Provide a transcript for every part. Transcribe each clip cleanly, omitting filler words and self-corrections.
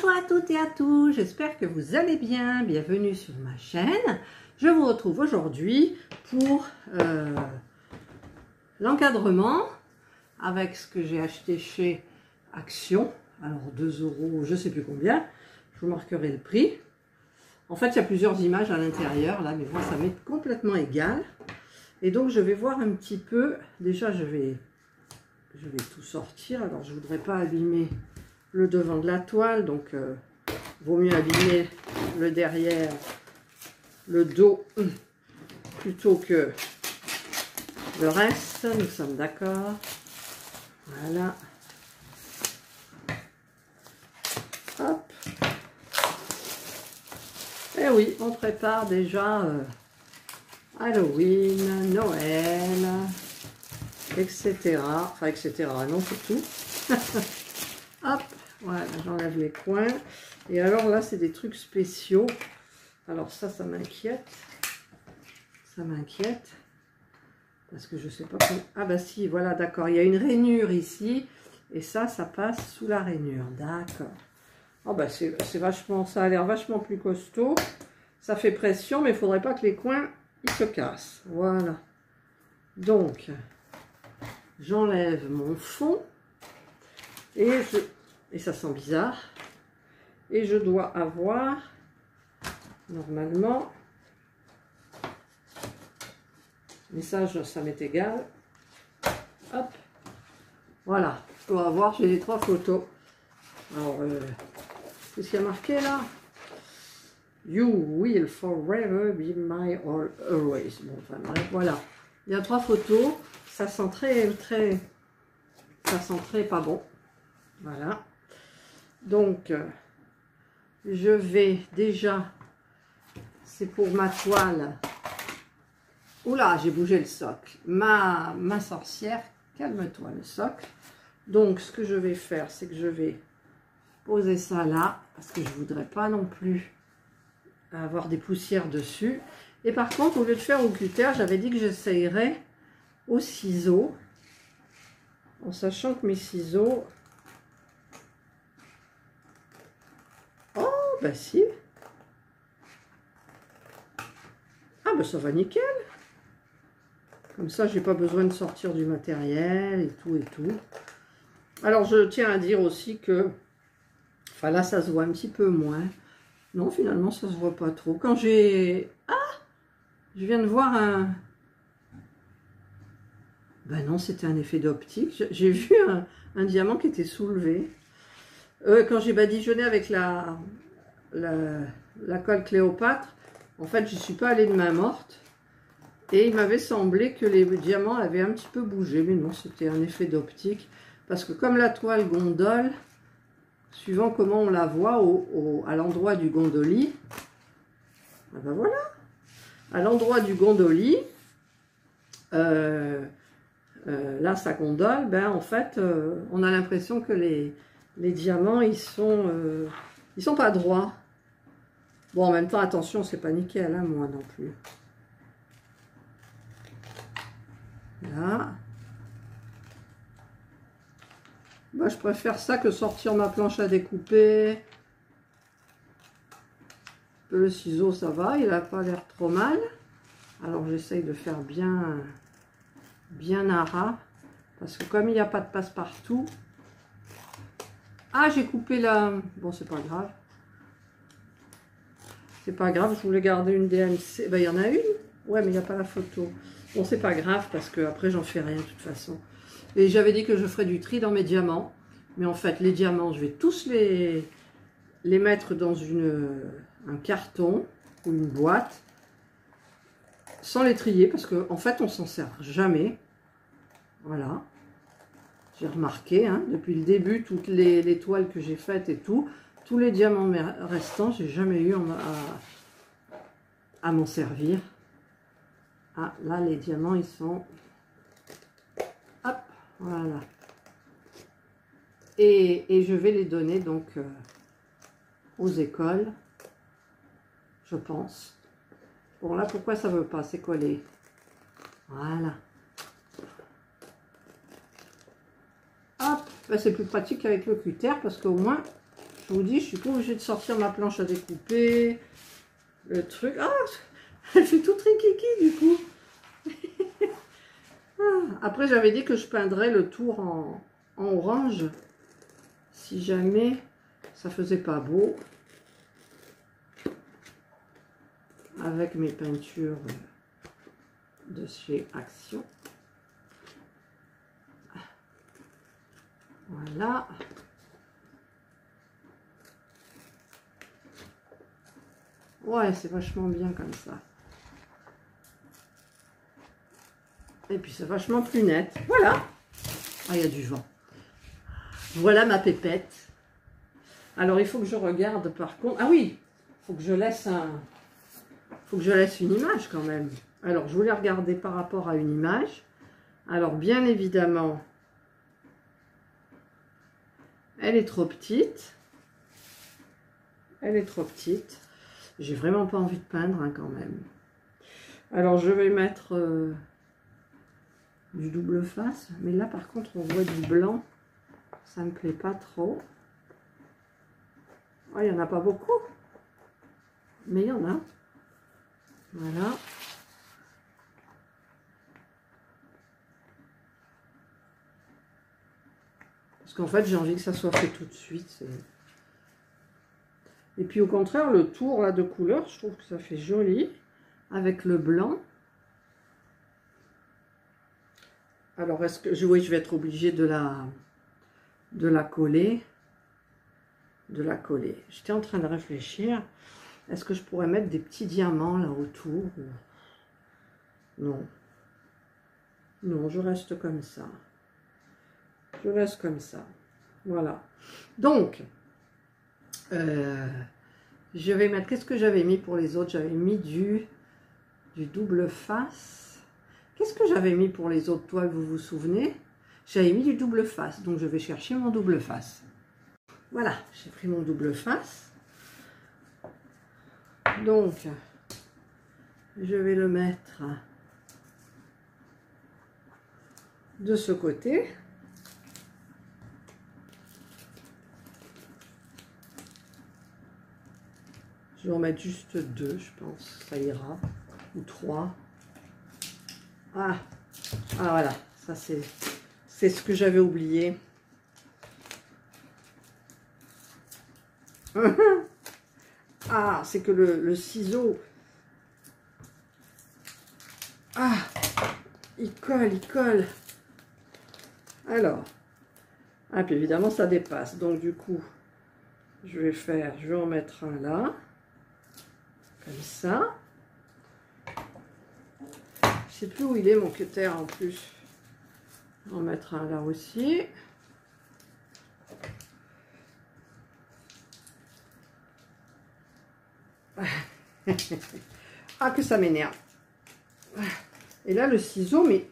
Bonjour à toutes et à tous, j'espère que vous allez bien, bienvenue sur ma chaîne. Je vous retrouve aujourd'hui pour l'encadrement avec ce que j'ai acheté chez Action. Alors 2 €, je sais plus combien, je vous marquerai le prix. En fait, il y a plusieurs images à l'intérieur, là, mais moi ça m'est complètement égal. Et donc je vais voir un petit peu, déjà je vais tout sortir. Alors je voudrais pas abîmer le devant de la toile, donc vaut mieux abîmer le derrière, le dos, plutôt que le reste, nous sommes d'accord. Voilà. Hop. Et oui, on prépare déjà Halloween, Noël, etc. Enfin, etc. Non, c'est tout. Hop, voilà, j'enlève les coins. Et alors là, c'est des trucs spéciaux. Alors ça m'inquiète. Ça m'inquiète. Parce que je sais pas comment... Ah bah si, voilà, d'accord. Il y a une rainure ici. Et ça passe sous la rainure. D'accord. Oh bah c'est vachement... Ça a l'air vachement plus costaud. Ça fait pression, mais il faudrait pas que les coins, ils se cassent. Voilà. Donc, j'enlève mon fond. Et ça sent bizarre. Et je dois avoir, normalement, mais ça m'est égal. Hop. Voilà. Je dois avoir, j'ai les 3 photos. Alors, qu'est-ce qu'il y a marqué là? You will forever be my all always. Bon, enfin bref, voilà. Il y a 3 photos. Ça sent ça sent très pas bon. Voilà. Donc, je vais déjà, c'est pour ma toile. Oula, j'ai bougé le socle. Ma sorcière, calme-toi le socle. Donc, ce que je vais faire, c'est que je vais poser ça là, parce que je ne voudrais pas non plus avoir des poussières dessus. Et par contre, au lieu de faire au cutter, j'avais dit que j'essayerais au ciseau, en sachant que mes ciseaux... Oh, bah si. Ah, bah ça va nickel. Comme ça, j'ai pas besoin de sortir du matériel et tout et tout. Alors, je tiens à dire aussi que... Enfin, là, ça se voit un petit peu moins. Non, finalement, ça se voit pas trop. Quand j'ai... Ah! Je viens de voir un... Ben non, c'était un effet d'optique. J'ai vu un diamant qui était soulevé. Quand j'ai badigeonné avec la colle Cléopâtre, en fait, je ne suis pas allée de main morte. Et il m'avait semblé que les diamants avaient un petit peu bougé. Mais non, c'était un effet d'optique. Parce que comme la toile gondole, suivant comment on la voit à l'endroit du gondoli, ah ben voilà, à l'endroit du gondoli, là ça gondole, ben en fait, on a l'impression que les diamants, ils sont pas droits. Bon, en même temps, attention, c'est pas nickel, hein, moi non plus. Là. Bah, je préfère ça que sortir ma planche à découper. Le ciseau, ça va, il n'a pas l'air trop mal. Alors, j'essaye de faire bien à ras. Parce que comme il n'y a pas de passe-partout... Ah, j'ai coupé la... Bon, c'est pas grave. C'est pas grave, je voulais garder une DMC. Ben, il y en a une. Ouais, mais il n'y a pas la photo. Bon, c'est pas grave parce que après j'en fais rien de toute façon. Et j'avais dit que je ferais du tri dans mes diamants. Mais en fait, les diamants, je vais tous les mettre dans un carton ou une boîte. Sans les trier parce qu'en en fait, on s'en sert jamais. Voilà. J'ai remarqué, hein, depuis le début, toutes les toiles que j'ai faites et tout, tous les diamants restants, j'ai jamais eu à m'en servir. Ah, là, les diamants, ils sont... Hop, voilà. Et je vais les donner, donc, aux écoles, je pense. Bon, là, pourquoi ça veut pas? C'est collé. Voilà. Hop, ben, c'est plus pratique avec le cutter, parce qu'au moins, Je vous dis, je suis pas obligée de sortir ma planche à découper. Le truc... Ah, elle fait tout trikiki du coup. Après, j'avais dit que je peindrais le tour en orange. Si jamais ça faisait pas beau. Avec mes peintures de chez Action. Voilà. Ouais, c'est vachement bien comme ça. Et puis c'est vachement plus net. Voilà. Ah, il y a du vent. Voilà ma pépette. Alors il faut que je regarde par contre. Ah oui, il faut que je laisse une image quand même. Alors je voulais regarder par rapport à une image. Alors bien évidemment, elle est trop petite. Elle est trop petite. J'ai vraiment pas envie de peindre hein, quand même. Alors je vais mettre du double face. Mais là par contre on voit du blanc. Ça me plaît pas trop. Oh, il n'y en a pas beaucoup. Mais il y en a. Voilà. Parce qu'en fait j'ai envie que ça soit fait tout de suite. Et puis au contraire, le tour là de couleur, je trouve que ça fait joli avec le blanc. Alors est-ce que oui, je vais être obligée de la coller. J'étais en train de réfléchir. Est-ce que je pourrais mettre des petits diamants là autour? Non. Non, je reste comme ça. Je reste comme ça. Voilà. Donc, je vais mettre, qu'est-ce que j'avais mis pour les autres? J'avais mis du double face. Qu'est-ce que j'avais mis pour les autres toiles, vous vous souvenez? J'avais mis du double face, donc je vais chercher mon double face. Voilà, j'ai pris mon double face. Donc, je vais le mettre de ce côté. Je vais en mettre juste 2, je pense, ça ira, ou 3. Ah, voilà, ça c'est ce que j'avais oublié. Ah, c'est que le ciseau, ah, il colle. Alors, ah, puis évidemment ça dépasse, donc du coup, je vais en mettre un là. Comme ça. Je sais plus où il est mon cutter en plus. Je vais en mettre un là aussi. Ah que ça m'énerve. Et là le ciseau, mais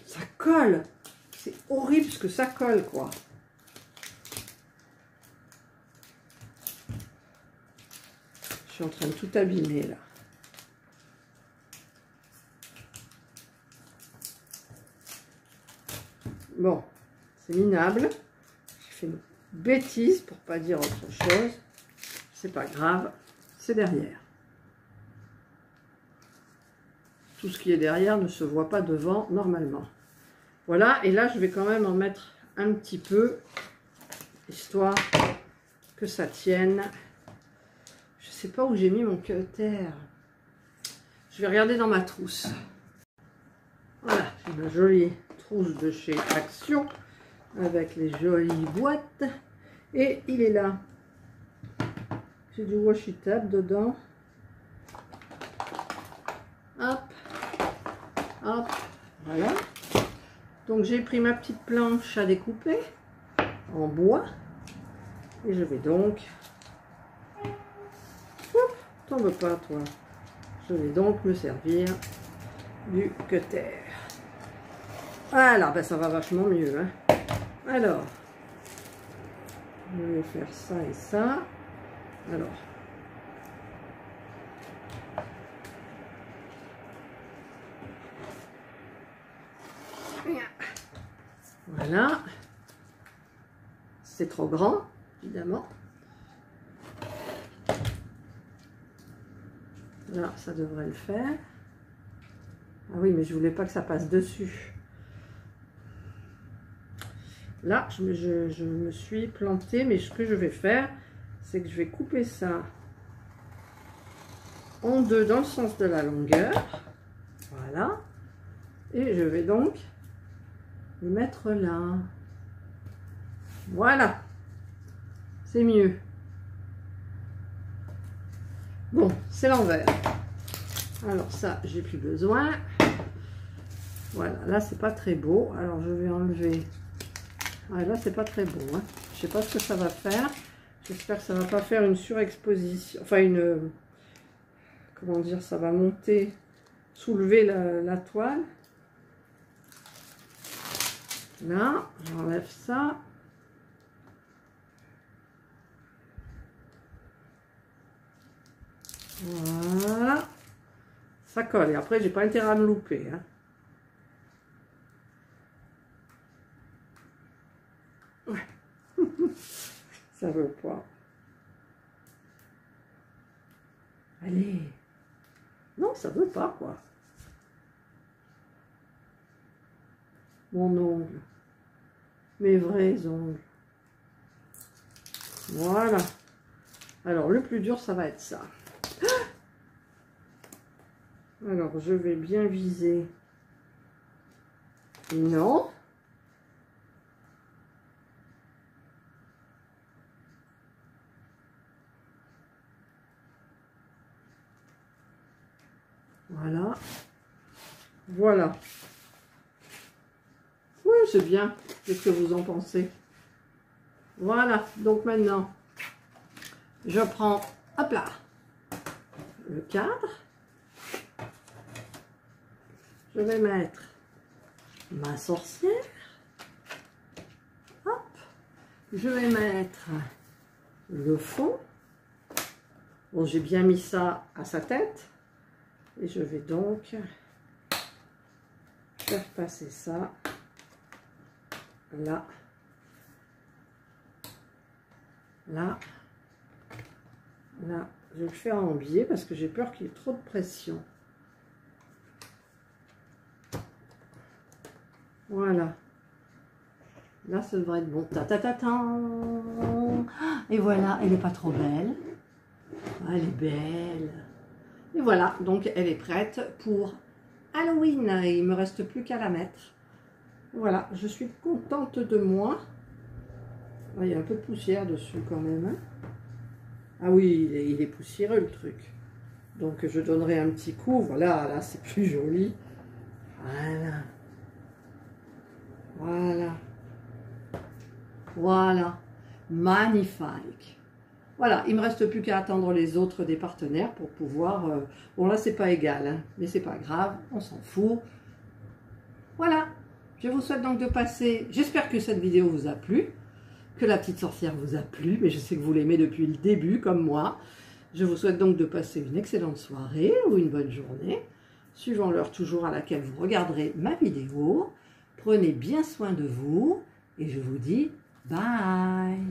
ça colle. C'est horrible ce que ça colle quoi. Je suis en train de tout abîmer là. Bon, c'est minable. J'ai fait une bêtise pour pas dire autre chose. C'est pas grave, c'est derrière. Tout ce qui est derrière ne se voit pas devant normalement. Voilà, et là je vais quand même en mettre un petit peu, histoire que ça tienne. Je sais pas où j'ai mis mon cutter. Je vais regarder dans ma trousse. Voilà, j'ai ma jolie trousse de chez Action avec les jolies boîtes. Et il est là. J'ai du washi tape dedans. Hop, hop, voilà. Donc j'ai pris ma petite planche à découper en bois. Et je vais donc... Tombe pas toi. Je vais donc me servir du cutter. Voilà, ben ça va vachement mieux. Hein. Alors, je vais faire ça et ça. Alors, voilà. C'est trop grand, évidemment. Là, ça devrait le faire. Ah oui, mais je voulais pas que ça passe dessus. Là, je me suis plantée, mais ce que je vais faire, c'est que je vais couper ça en deux dans le sens de la longueur. Voilà. Et je vais donc le mettre là. Voilà. C'est mieux. Bon, c'est l'envers. Alors ça, j'ai plus besoin. Voilà, là c'est pas très beau. Alors je vais enlever. Ah, là c'est pas très beau. Hein. Je sais pas ce que ça va faire. J'espère que ça va pas faire une surexposition. Enfin une. Comment dire, ça va monter, soulever la toile. Là, j'enlève ça. Voilà. Ça colle. Et après, j'ai pas intérêt à me louper. Hein. Ouais. Ça veut pas. Allez. Non, ça veut pas, quoi. Mon ongle. Mes vrais ongles. Voilà. Alors, le plus dur, ça va être ça. Alors, je vais bien viser. Non. Voilà. Voilà. Oui, c'est bien. Qu'est-ce que vous en pensez? Voilà. Donc maintenant, je prends, hop là, le cadre. Je vais mettre ma sorcière. Hop. Je vais mettre le fond. Bon, j'ai bien mis ça à sa tête. Et je vais donc faire passer ça là, là, là. Je vais le faire en biais parce que j'ai peur qu'il y ait trop de pression. Voilà. Là, ça devrait être bon. Ta ta ta ta. Et voilà, elle n'est pas trop belle. Elle est belle. Et voilà, donc elle est prête pour Halloween. Il ne me reste plus qu'à la mettre. Voilà, je suis contente de moi. Il y a un peu de poussière dessus quand même. Hein. Ah oui, il est poussiéreux le truc. Donc je donnerai un petit coup. Voilà, là c'est plus joli. Voilà. Voilà. Voilà. Magnifique. Voilà, il ne me reste plus qu'à attendre les autres des partenaires pour pouvoir... Bon là c'est pas égal, hein, mais c'est pas grave, on s'en fout. Voilà, je vous souhaite donc de passer... J'espère que cette vidéo vous a plu, que la petite sorcière vous a plu, mais je sais que vous l'aimez depuis le début comme moi. Je vous souhaite donc de passer une excellente soirée ou une bonne journée, suivant l'heure toujours à laquelle vous regarderez ma vidéo. Prenez bien soin de vous et je vous dis bye.